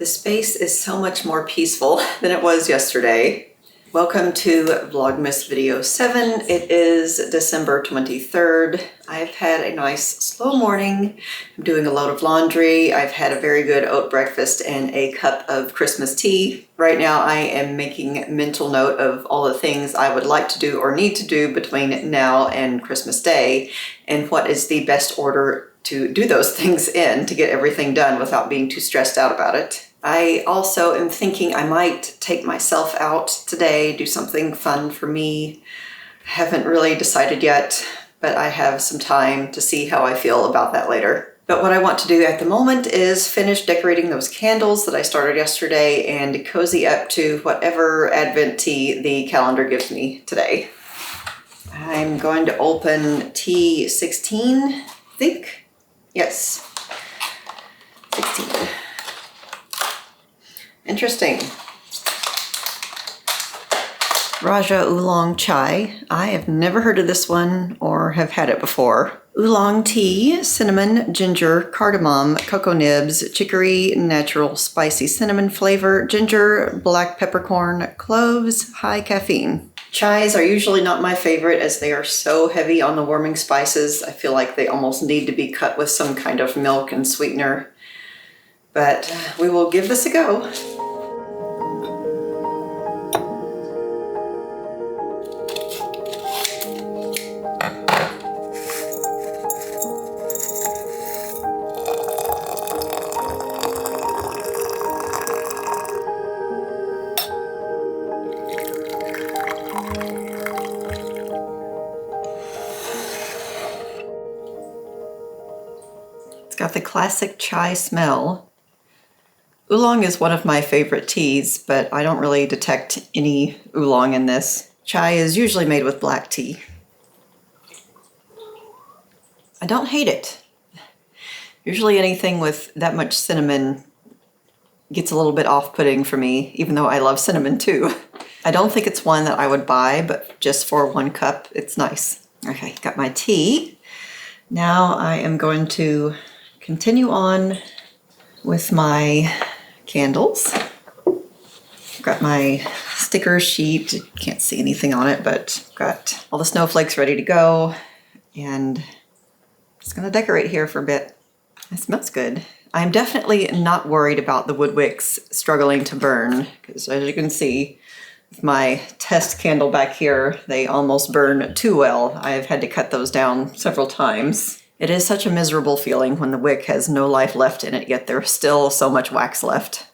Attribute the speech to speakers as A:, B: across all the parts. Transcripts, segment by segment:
A: The space is so much more peaceful than it was yesterday. Welcome to Vlogmas video 7. It is December 23rd. I've had a nice slow morning. I'm doing a load of laundry. I've had a very good oat breakfast and a cup of Christmas tea. Right now I am making mental note of all the things I would like to do or need to do between now and Christmas Day, and what is the best order to do those things in to get everything done without being too stressed out about it. I also am thinking I might take myself out today, do something fun for me. I haven't really decided yet, but I have some time to see how I feel about that later. But what I want to do at the moment is finish decorating those candles that I started yesterday and cozy up to whatever Advent tea the calendar gives me today. I'm going to open tea 16, I think. Yes, 16. Interesting. Raja Oolong Chai. I have never heard of this one or have had it before. Oolong tea, cinnamon, ginger, cardamom, cocoa nibs, chicory, natural spicy cinnamon flavor, ginger, black peppercorn, cloves, high caffeine. Chais are usually not my favorite as they are so heavy on the warming spices. I feel like they almost need to be cut with some kind of milk and sweetener. But we will give this a go. It's got the classic chai smell. Oolong is one of my favorite teas, but I don't really detect any oolong in this. Chai is usually made with black tea. I don't hate it. Usually anything with that much cinnamon gets a little bit off-putting for me, even though I love cinnamon too. I don't think it's one that I would buy, but just for 1 cup, it's nice. Okay, got my tea. Now I am going to continue on with my candles. Got my sticker sheet. Can't see anything on it, but got all the snowflakes ready to go. And just gonna decorate here for a bit. It smells good. I'm definitely not worried about the wood wicks struggling to burn, because as you can see, with my test candle back here, they almost burn too well. I've had to cut those down several times. It is such a miserable feeling when the wick has no life left in it, yet there's still so much wax left.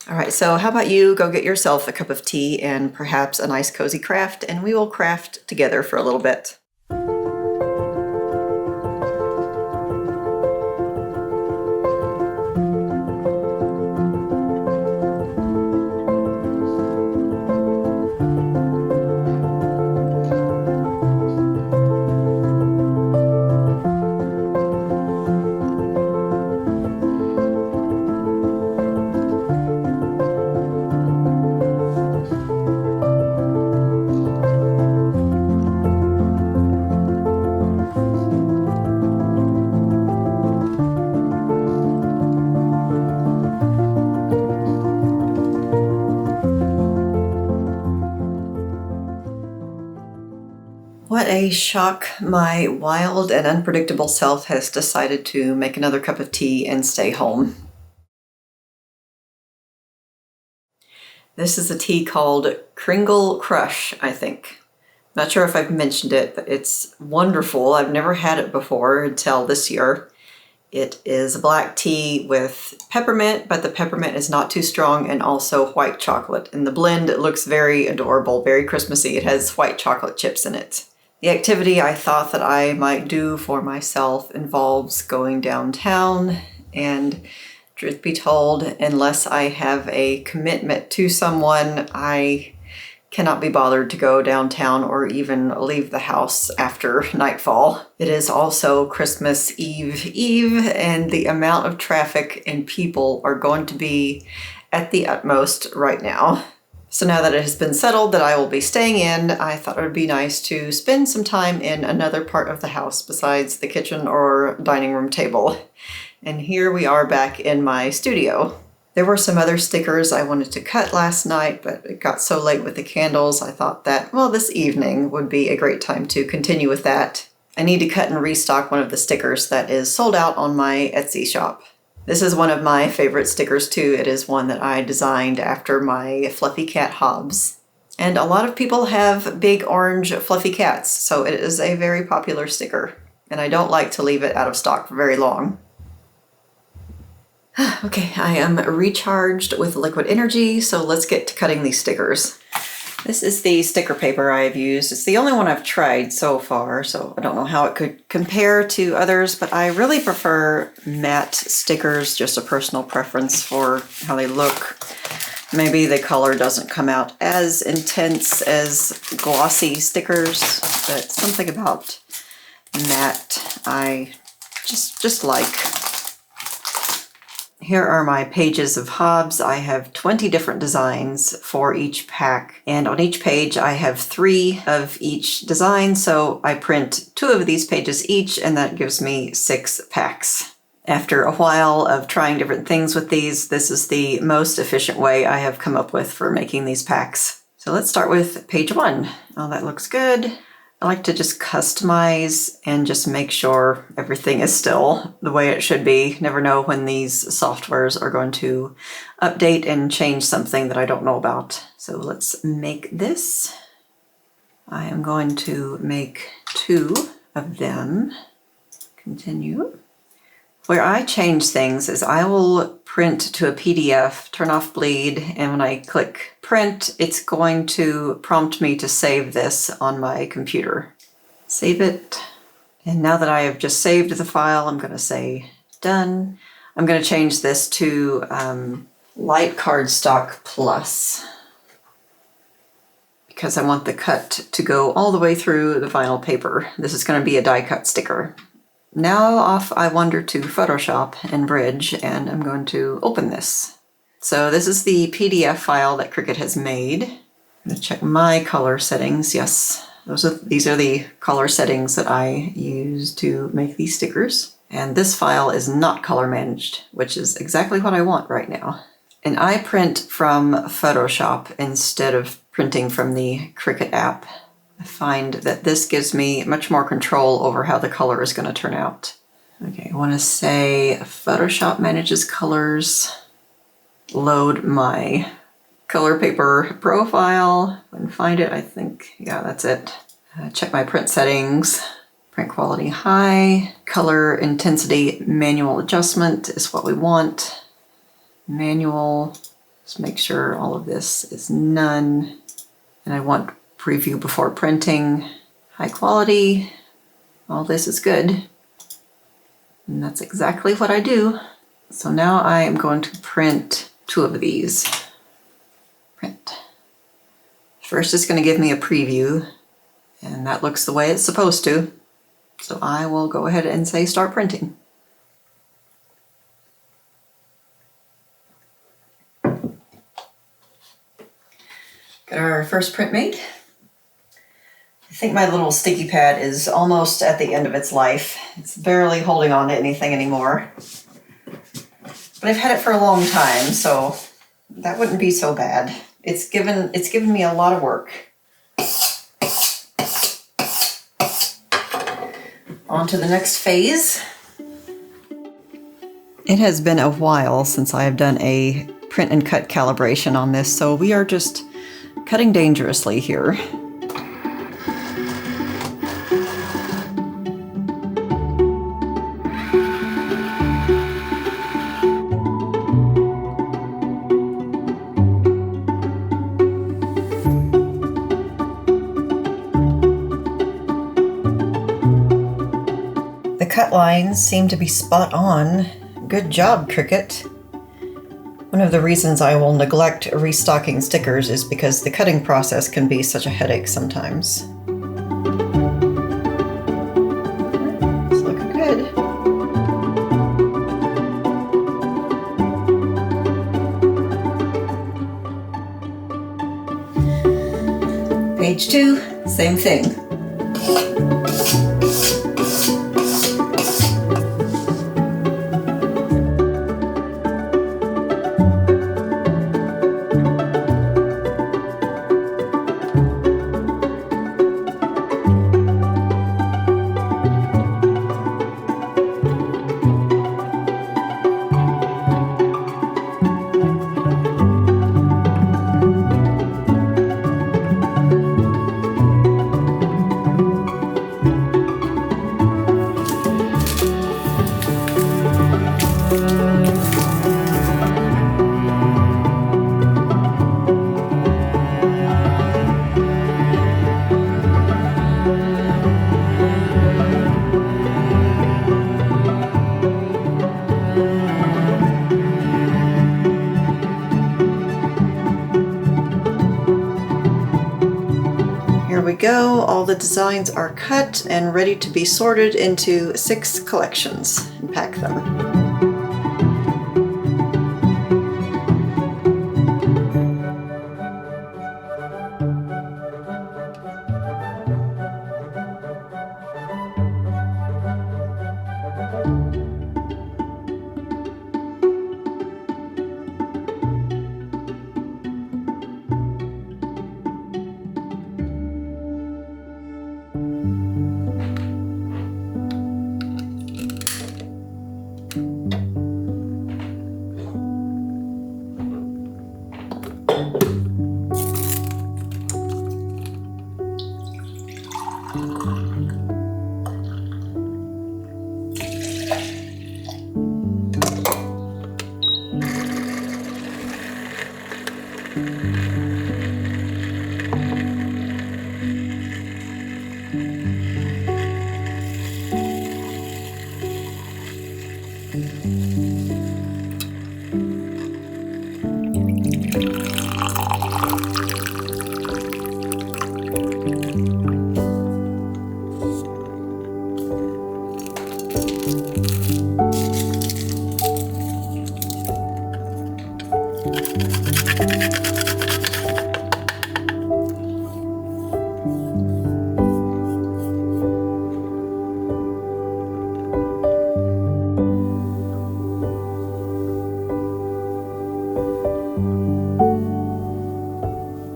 A: All right, so how about you go get yourself a cup of tea and perhaps a nice cozy craft, and we will craft together for a little bit. What a shock. My wild and unpredictable self has decided to make another cup of tea and stay home. This is a tea called Kringle Crush, I think. Not sure if I've mentioned it, but it's wonderful. I've never had it before until this year. It is a black tea with peppermint, but the peppermint is not too strong, and also white chocolate. And the blend looks very adorable, very Christmassy. It has white chocolate chips in it. The activity I thought that I might do for myself involves going downtown, and truth be told, unless I have a commitment to someone, I cannot be bothered to go downtown or even leave the house after nightfall. It is also Christmas Eve, and the amount of traffic and people are going to be at the utmost right now. So now that it has been settled that I will be staying in, I thought it would be nice to spend some time in another part of the house besides the kitchen or dining room table. And here we are back in my studio. There were some other stickers I wanted to cut last night, but it got so late with the candles, I thought that, well, this evening would be a great time to continue with that. I need to cut and restock one of the stickers that is sold out on my Etsy shop. This is one of my favorite stickers too. It is one that I designed after my fluffy cat Hobbs. And a lot of people have big orange fluffy cats, so it is a very popular sticker. And I don't like to leave it out of stock for very long. Okay, I am recharged with liquid energy, so let's get to cutting these stickers. This is the sticker paper I've used. It's the only one I've tried so far, so I don't know how it could compare to others, but I really prefer matte stickers, just a personal preference for how they look. Maybe the color doesn't come out as intense as glossy stickers, but something about matte I just like. Here are my pages of Hobbs. I have 20 different designs for each pack, and on each page I have 3 of each design, so I print 2 of these pages each, and that gives me 6 packs. After a while of trying different things with these, this is the most efficient way I have come up with for making these packs. So let's start with page 1. Oh, that looks good. I like to just customize and just make sure everything is still the way it should be. Never know when these softwares are going to update and change something that I don't know about. So let's make this. I am going to make 2 of them. Continue. Where I change things is I will print to a PDF, turn off bleed, and when I click print, it's going to prompt me to save this on my computer. Save it. And now that I have just saved the file, I'm going to say done. I'm going to change this to light cardstock plus, because I want the cut to go all the way through the vinyl paper. This is going to be a die cut sticker. Now off I wander to Photoshop and Bridge, and I'm going to open this. So this is the PDF file that Cricut has made. I'm going to check my color settings. Yes, these are the color settings that I use to make these stickers. And this file is not color managed, which is exactly what I want right now. And I print from Photoshop instead of printing from the Cricut app. I find that this gives me much more control over how the color is going to turn out. Okay, I want to say Photoshop manages colors. Load my color paper profile. I can find it, I think. Yeah, that's it. Check my print settings. Print quality high. Color intensity manual adjustment is what we want. Manual. Just make sure all of this is none. And I want preview before printing, high quality, all this is good. And that's exactly what I do. So now I am going to print 2 of these. Print. First it's going to give me a preview, and that looks the way it's supposed to. So I will go ahead and say start printing. Got our first print made. I think my little sticky pad is almost at the end of its life. It's barely holding on to anything anymore. But I've had it for a long time, so that wouldn't be so bad. It's given me a lot of work. On to the next phase. It has been a while since I have done a print and cut calibration on this, so we are just cutting dangerously here. The cut lines seem to be spot on. Good job, Cricut. One of the reasons I will neglect restocking stickers is because the cutting process can be such a headache sometimes. It's looking good. Page 2, same thing. go. All the designs are cut and ready to be sorted into 6 collections and pack them.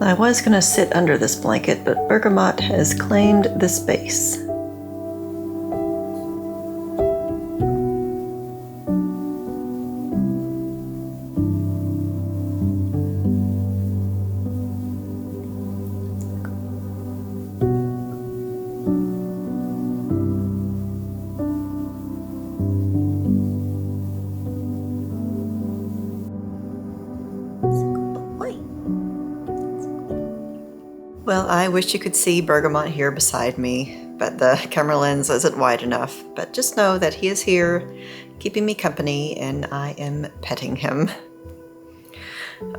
A: I was going to sit under this blanket, but Bergamot has claimed the space. Well, I wish you could see Bergamot here beside me, but the camera lens isn't wide enough. But just know that he is here, keeping me company, and I am petting him.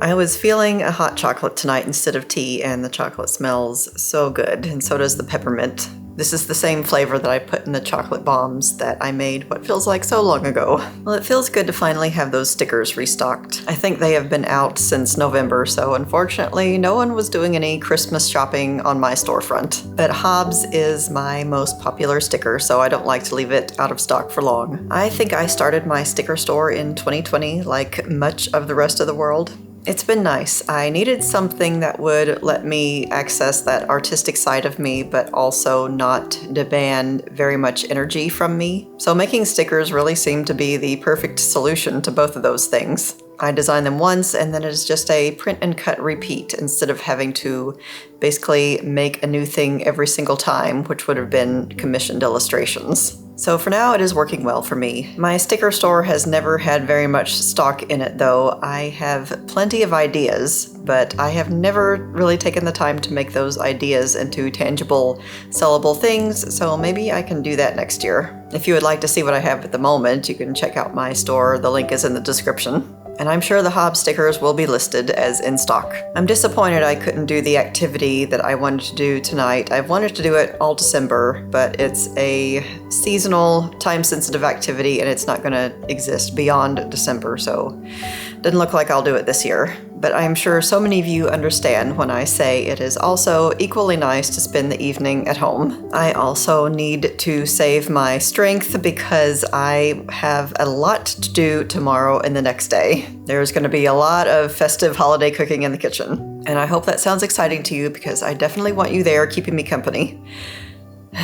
A: I was feeling a hot chocolate tonight instead of tea, and the chocolate smells so good, and so does the peppermint. This is the same flavor that I put in the chocolate bombs that I made what feels like so long ago. Well, it feels good to finally have those stickers restocked. I think they have been out since November, so unfortunately no one was doing any Christmas shopping on my storefront. But Hobbs is my most popular sticker, so I don't like to leave it out of stock for long. I think I started my sticker store in 2020, like much of the rest of the world. It's been nice. I needed something that would let me access that artistic side of me, but also not demand very much energy from me. So making stickers really seemed to be the perfect solution to both of those things. I design them once and then it is just a print and cut repeat instead of having to basically make a new thing every single time, which would have been commissioned illustrations. So for now, it is working well for me. My sticker store has never had very much stock in it though. I have plenty of ideas, but I have never really taken the time to make those ideas into tangible, sellable things, so maybe I can do that next year. If you would like to see what I have at the moment, you can check out my store. The link is in the description. And I'm sure the Hobbs stickers will be listed as in stock. I'm disappointed I couldn't do the activity that I wanted to do tonight. I've wanted to do it all December, but it's a seasonal, time-sensitive activity and it's not gonna exist beyond December, so it doesn't look like I'll do it this year. But I'm sure so many of you understand when I say it is also equally nice to spend the evening at home. I also need to save my strength because I have a lot to do tomorrow and the next day. There's going to be a lot of festive holiday cooking in the kitchen. And I hope that sounds exciting to you because I definitely want you there keeping me company.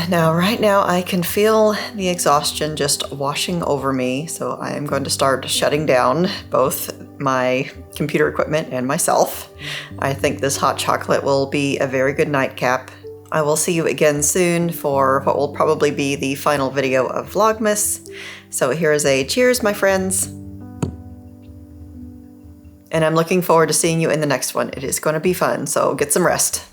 A: Now, right now, I can feel the exhaustion just washing over me, so I am going to start shutting down both my computer equipment and myself. I think this hot chocolate will be a very good nightcap. I will see you again soon for what will probably be the final video of Vlogmas. So here is a cheers, my friends. And I'm looking forward to seeing you in the next one. It is going to be fun, so get some rest.